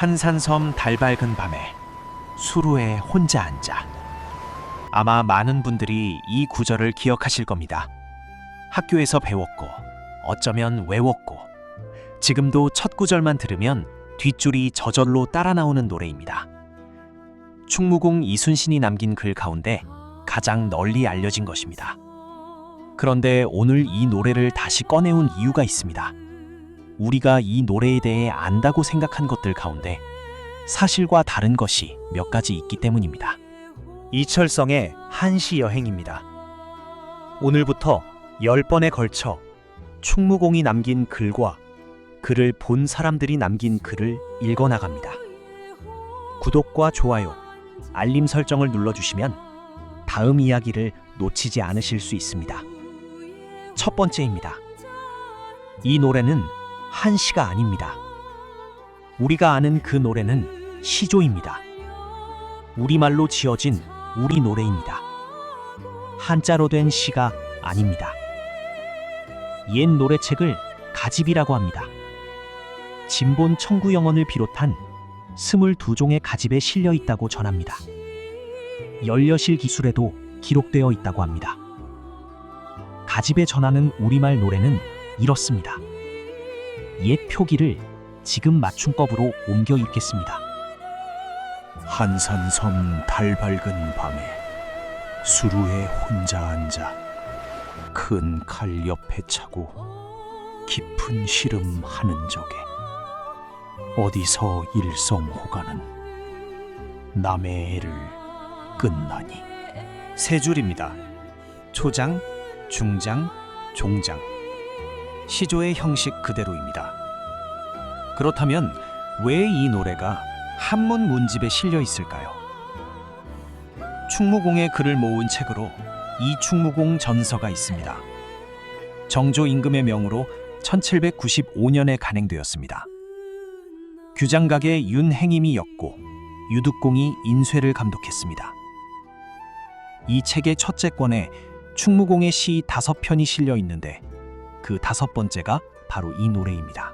한산섬 달 밝은 밤에 수루에 혼자 앉아. 아마 많은 분들이 이 구절을 기억하실 겁니다. 학교에서 배웠고 어쩌면 외웠고 지금도 첫 구절만 들으면 뒷줄이 저절로 따라 나오는 노래입니다. 충무공 이순신이 남긴 글 가운데 가장 널리 알려진 것입니다. 그런데 오늘 이 노래를 다시 꺼내온 이유가 있습니다. 우리가 이 노래에 대해 안다고 생각한 것들 가운데 사실과 다른 것이 몇 가지 있기 때문입니다. 이철성의 한시 여행입니다. 오늘부터 10번에 걸쳐 충무공이 남긴 글과 글을 본 사람들이 남긴 글을 읽어나갑니다. 구독과 좋아요, 알림 설정을 눌러주시면 다음 이야기를 놓치지 않으실 수 있습니다. 첫 번째입니다. 이 노래는 한시가 아닙니다. 우리가 아는 그 노래는 시조입니다. 우리말로 지어진 우리 노래입니다. 한자로 된 시가 아닙니다. 옛 노래책을 가집이라고 합니다. 진본 청구영언을 비롯한 22종의 가집에 실려 있다고 전합니다. 연려실 기술에도 기록되어 있다고 합니다. 가집에 전하는 우리말 노래는 이렇습니다. 옛 표기를 지금 맞춤법으로 옮겨 읽겠습니다. 한산섬 달 밝은 밤에 수루에 혼자 앉아 큰 칼 옆에 차고 깊은 시름하는 적에 어디서 일성호가는 남의 애를 끝나니. 세 줄입니다. 초장, 중장, 종장. 시조의 형식 그대로입니다. 그렇다면 왜 이 노래가 한문 문집에 실려 있을까요? 충무공의 글을 모은 책으로 이충무공 전서가 있습니다. 정조 임금의 명으로 1795년에 간행되었습니다. 규장각의 윤행임이 였고 유득공이 인쇄를 감독했습니다. 이 책의 첫째 권에 충무공의 시 5편이 실려 있는데 그 5번째가 바로 이 노래입니다.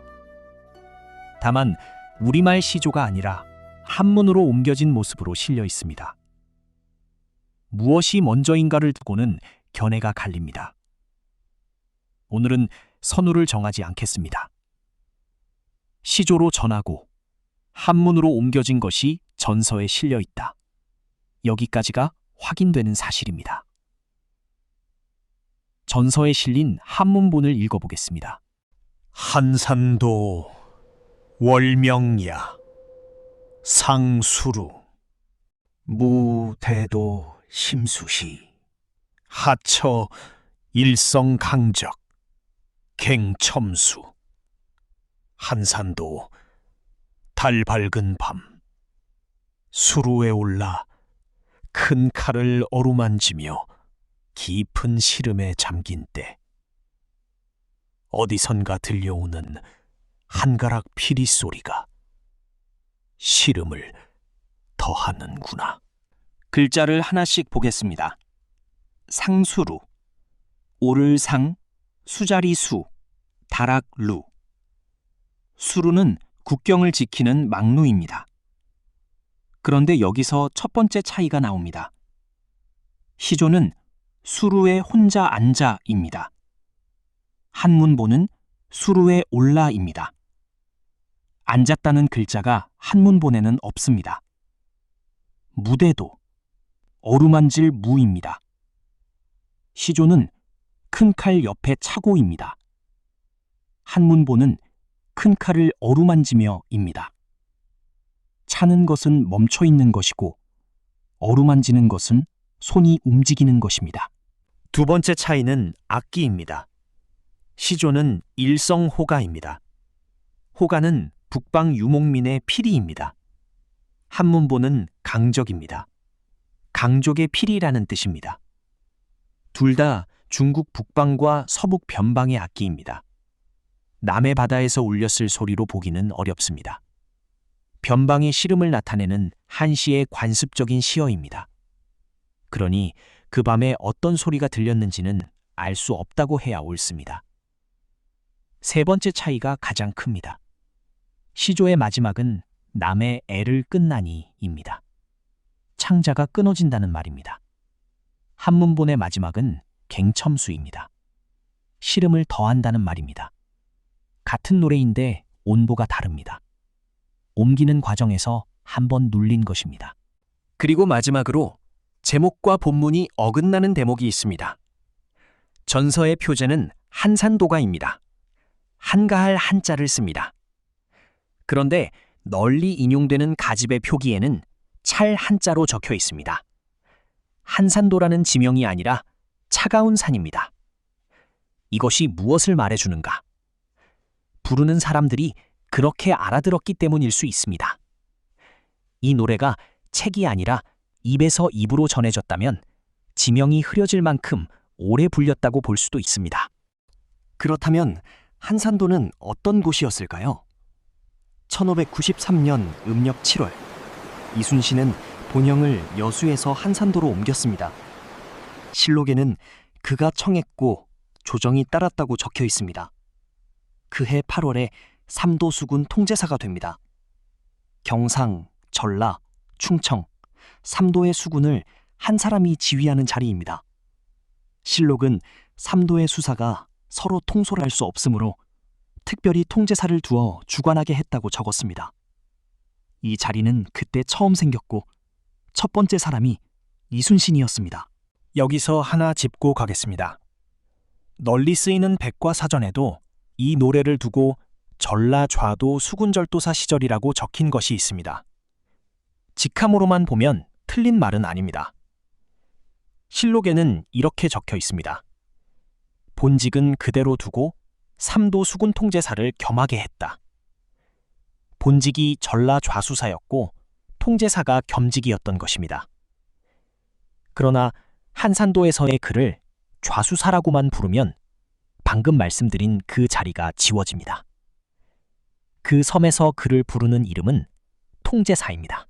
다만 우리말 시조가 아니라 한문으로 옮겨진 모습으로 실려 있습니다. 무엇이 먼저인가를 두고는 견해가 갈립니다. 오늘은 선우를 정하지 않겠습니다. 시조로 전하고 한문으로 옮겨진 것이 전서에 실려 있다. 여기까지가 확인되는 사실입니다. 전서에 실린 한문본을 읽어보겠습니다. 한산도 월명야 상수루 무대도 심수시 하처 일성강적 갱첨수. 한산도 달 밝은 밤 수루에 올라 큰 칼을 어루만지며 깊은 시름에 잠긴 때 어디선가 들려오는 한가락 피리 소리가 시름을 더하는구나. 글자를 하나씩 보겠습니다. 상수루, 오를 상, 수자리 수, 다락 루. 수루는 국경을 지키는 망루입니다. 그런데 여기서 첫 번째 차이가 나옵니다. 시조는 수루에 혼자 앉아입니다. 한문본은 수루에 올라입니다. 앉았다는 글자가 한문본에는 없습니다. 무대도, 어루만질 무입니다. 시조는 큰 칼 옆에 차고입니다. 한문본은 큰 칼을 어루만지며입니다. 차는 것은 멈춰 있는 것이고 어루만지는 것은 손이 움직이는 것입니다. 두 번째 차이는 악기입니다. 시조는 일성호가입니다. 호가는 북방 유목민의 피리입니다. 한문본은 강적입니다. 강족의 피리라는 뜻입니다. 둘 다 중국 북방과 서북 변방의 악기입니다. 남해 바다에서 울렸을 소리로 보기는 어렵습니다. 변방의 시름을 나타내는 한시의 관습적인 시어입니다. 그러니 그 밤에 어떤 소리가 들렸는지는 알 수 없다고 해야 옳습니다. 세 번째 차이가 가장 큽니다. 시조의 마지막은 남의 애를 끝나니입니다. 창자가 끊어진다는 말입니다. 한문본의 마지막은 갱첨수입니다. 시름을 더한다는 말입니다. 같은 노래인데 온보가 다릅니다. 옮기는 과정에서 한번 눌린 것입니다. 그리고 마지막으로 제목과 본문이 어긋나는 대목이 있습니다. 전서의 표제는 한산도가입니다. 한가할 한자를 씁니다. 그런데 널리 인용되는 가집의 표기에는 찰 한자로 적혀 있습니다. 한산도라는 지명이 아니라 차가운 산입니다. 이것이 무엇을 말해주는가? 부르는 사람들이 그렇게 알아들었기 때문일 수 있습니다. 이 노래가 책이 아니라 입에서 입으로 전해졌다면 지명이 흐려질 만큼 오래 불렸다고 볼 수도 있습니다. 그렇다면 한산도는 어떤 곳이었을까요? 1593년 음력 7월, 이순신은 본영을 여수에서 한산도로 옮겼습니다. 실록에는 그가 청했고 조정이 따랐다고 적혀 있습니다. 그해 8월에 삼도수군 통제사가 됩니다. 경상, 전라, 충청, 3도의 수군을 한 사람이 지휘하는 자리입니다. 실록은 3도의 수사가 서로 통솔할 수 없으므로 특별히 통제사를 두어 주관하게 했다고 적었습니다. 이 자리는 그때 처음 생겼고 첫 번째 사람이 이순신이었습니다. 여기서 하나 짚고 가겠습니다. 널리 쓰이는 백과사전에도 이 노래를 두고 전라 좌도 수군절도사 시절이라고 적힌 것이 있습니다. 직함으로만 보면 틀린 말은 아닙니다. 실록에는 이렇게 적혀 있습니다. 본직은 그대로 두고 3도 수군 통제사를 겸하게 했다. 본직이 전라 좌수사였고 통제사가 겸직이었던 것입니다. 그러나 한산도에서의 그를 좌수사라고만 부르면 방금 말씀드린 그 자리가 지워집니다. 그 섬에서 그를 부르는 이름은 통제사입니다.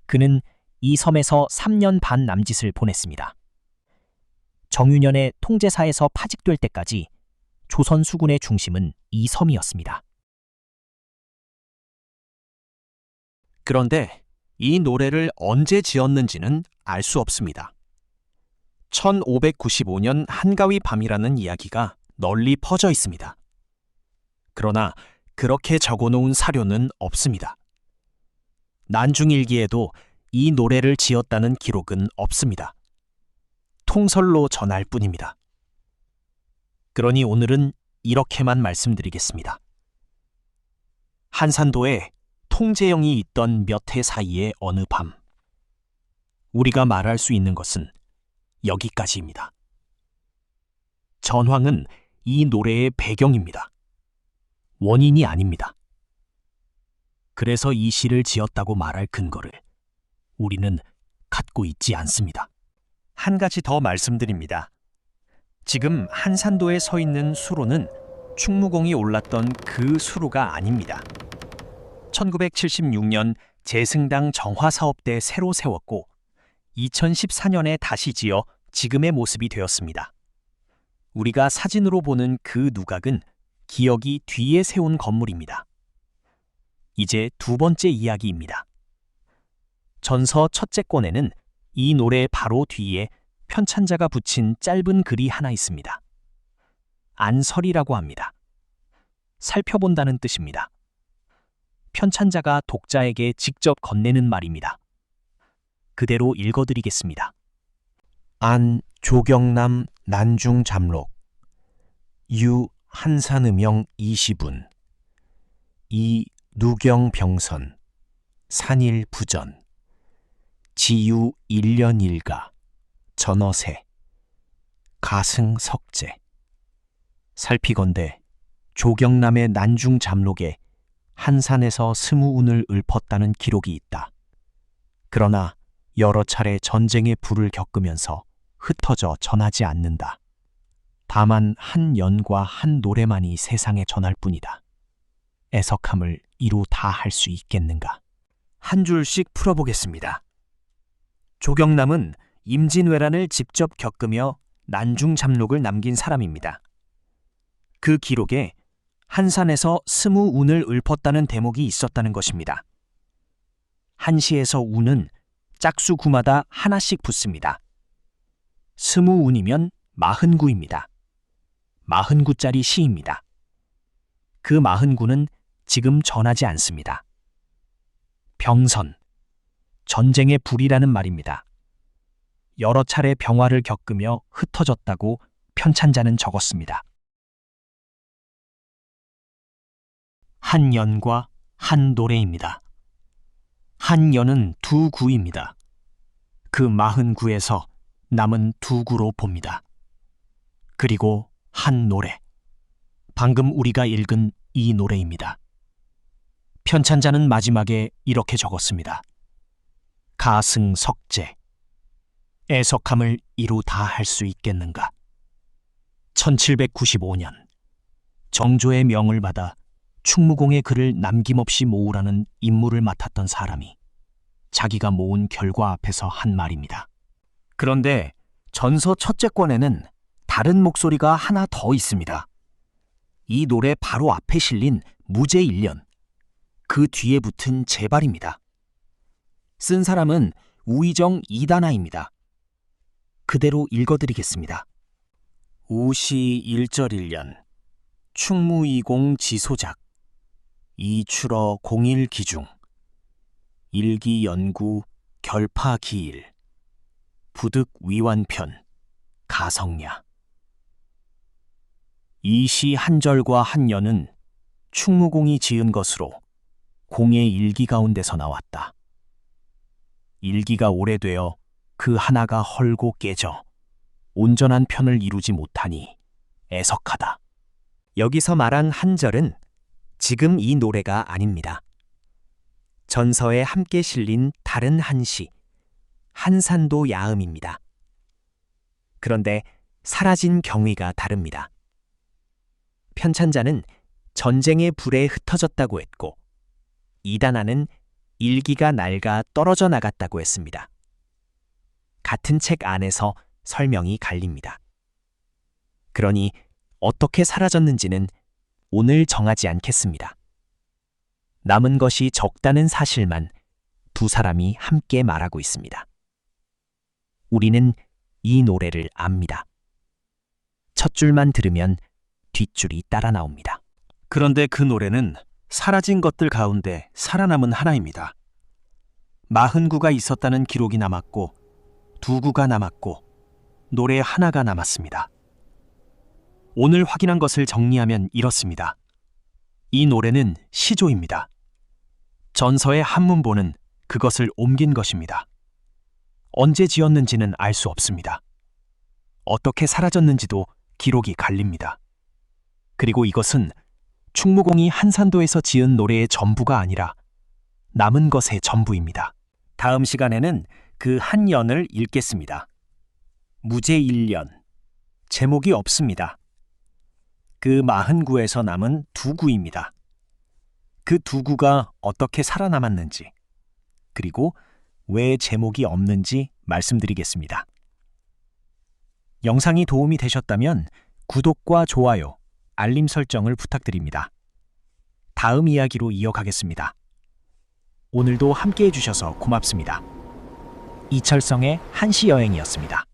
그는 이 섬에서 3년 반 남짓을 보냈습니다. 정유년의 통제사에서 파직될 때까지 조선 수군의 중심은 이 섬이었습니다. 그런데 이 노래를 언제 지었는지는 알 수 없습니다. 1595년 한가위 밤이라는 이야기가 널리 퍼져 있습니다. 그러나 그렇게 적어놓은 사료는 없습니다. 난중일기에도 이 노래를 지었다는 기록은 없습니다. 통설로 전할 뿐입니다. 그러니 오늘은 이렇게만 말씀드리겠습니다. 한산도에 통제영이 있던 몇 해 사이의 어느 밤, 우리가 말할 수 있는 것은 여기까지입니다. 전황은 이 노래의 배경입니다. 원인이 아닙니다. 그래서 이 시를 지었다고 말할 근거를 우리는 갖고 있지 않습니다. 한 가지 더 말씀드립니다. 지금 한산도에 서 있는 수로는 충무공이 올랐던 그 수로가 아닙니다. 1976년 재승당 정화사업 때 새로 세웠고 2014년에 다시 지어 지금의 모습이 되었습니다. 우리가 사진으로 보는 그 누각은 기역이 뒤에 세운 건물입니다. 이제 두 번째 이야기입니다. 전서 첫째 권에는 이 노래 바로 뒤에 편찬자가 붙인 짧은 글이 하나 있습니다. 안설이라고 합니다. 살펴본다는 뜻입니다. 편찬자가 독자에게 직접 건네는 말입니다. 그대로 읽어드리겠습니다. 안 조경남 난중 잠록 유 한산음영 20운 이 누경 병선 산일 부전 지유 1년 일가 전어세 가승 석재 살피건대 조경남의 난중 잠록에 한산에서 20운을 읊었다는 기록이 있다. 그러나 여러 차례 전쟁의 불을 겪으면서 흩어져 전하지 않는다. 다만 한 연과 한 노래만이 세상에 전할 뿐이다. 애석함을 이루 다 할 수 있겠는가? 한 줄씩 풀어보겠습니다. 조경남은 임진왜란을 직접 겪으며 난중 잠록을 남긴 사람입니다. 그 기록에 한산에서 스무 운을 읊었다는 대목이 있었다는 것입니다. 한시에서 운은 짝수 구마다 하나씩 붙습니다. 스무 운이면 49입니다. 49짜리 시입니다. 그 49는 지금 전하지 않습니다. 병선, 전쟁의 불이라는 말입니다. 여러 차례 병화를 겪으며 흩어졌다고 편찬자는 적었습니다. 한 연과 한 노래입니다. 한 연은 두 구입니다. 그 49에서 남은 두 구로 봅니다. 그리고 한 노래. 방금 우리가 읽은 이 노래입니다. 편찬자는 마지막에 이렇게 적었습니다. 가승석제. 애석함을 이루 다 할 수 있겠는가? 1795년 정조의 명을 받아 충무공의 글을 남김없이 모으라는 임무를 맡았던 사람이 자기가 모은 결과 앞에서 한 말입니다. 그런데 전서 첫째 권에는 다른 목소리가 하나 더 있습니다. 이 노래 바로 앞에 실린 무제일련, 그 뒤에 붙은 제발입니다. 쓴 사람은 우의정 이단아입니다. 그대로 읽어드리겠습니다. 우시 1절 1년 충무이공 지소작 이출어 공일기중 일기연구 결파기일 부득 위완편 가성야. 이 시 한 절과 한 연은 충무공이 지은 것으로 공의 일기 가운데서 나왔다. 일기가 오래되어 그 하나가 헐고 깨져 온전한 편을 이루지 못하니 애석하다. 여기서 말한 한 절은 지금 이 노래가 아닙니다. 전서에 함께 실린 다른 한 시, 한산도 야음입니다. 그런데 사라진 경위가 다릅니다. 편찬자는 전쟁의 불에 흩어졌다고 했고, 이단아는 일기가 낡아 떨어져 나갔다고 했습니다. 같은 책 안에서 설명이 갈립니다. 그러니 어떻게 사라졌는지는 오늘 정하지 않겠습니다. 남은 것이 적다는 사실만 두 사람이 함께 말하고 있습니다. 우리는 이 노래를 압니다. 첫 줄만 들으면 뒷줄이 따라 나옵니다. 그런데 그 노래는 사라진 것들 가운데 살아남은 하나입니다. 49가 있었다는 기록이 남았고 두 구가 남았고 노래 하나가 남았습니다. 오늘 확인한 것을 정리하면 이렇습니다. 이 노래는 시조입니다. 전서의 한문보는 그것을 옮긴 것입니다. 언제 지었는지는 알 수 없습니다. 어떻게 사라졌는지도 기록이 갈립니다. 그리고 이것은 충무공이 한산도에서 지은 노래의 전부가 아니라 남은 것의 전부입니다. 다음 시간에는 그 한 연을 읽겠습니다. 무제일연. 제목이 없습니다. 그 49에서 남은 두 구입니다. 그 두 구가 어떻게 살아남았는지, 그리고 왜 제목이 없는지 말씀드리겠습니다. 영상이 도움이 되셨다면 구독과 좋아요, 알림 설정을 부탁드립니다. 다음 이야기로 이어가겠습니다. 오늘도 함께해 주셔서 고맙습니다. 이철성의 한시 여행이었습니다.